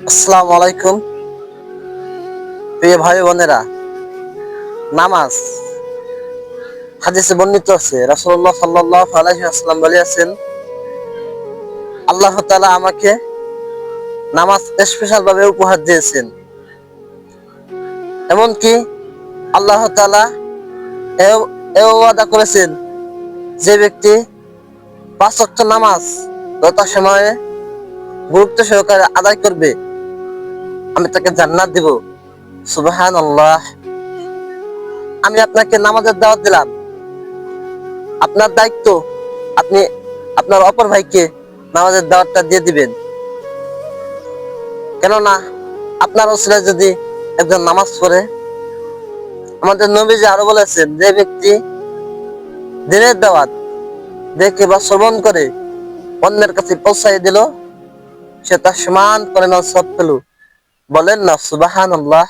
আসসালামু আলাইকুম প্রিয় ভাই বোনেরা। নামাজ হাদিসে বর্ণিত আছে, রাসূলুল্লাহ সাল্লাল্লাহু আলাইহি ওয়াসাল্লাম বলেছেন, আল্লাহ তাআলা আমাকে নামাজ স্পেশাল ভাবে উপহার দিয়েছেন। এমনকি আল্লাহ তাআলা এও এও ওয়াদা করেছেন, যে ব্যক্তি 5 ওয়াক্ত নামাজ যথাসময়ে গুরুত্ব সহকারে আদায় করবে, আমি তাকে জান্নাত দিব। সুবহানাল্লাহ। আমি আপনাকে নামাজের দাওয়াত দিলাম, আপনার দায়িত্ব আপনি আপনার অপর ভাইকে নামাজের দাওয়াতটা দিয়ে দিবেন। কেননা আপনার ওসিলায় যদি একজন নামাজ পড়ে, আমাদের নবীজি আরো বলেছেন, যে ব্যক্তি দিনের দাওয়াত দেখে বা শ্রবণ করে অন্যের কাছে পৌঁছাই দিল, সে তার সমান পরিমাণ সওয়াব পেল। বলেন না সুবহানাল্লাহ।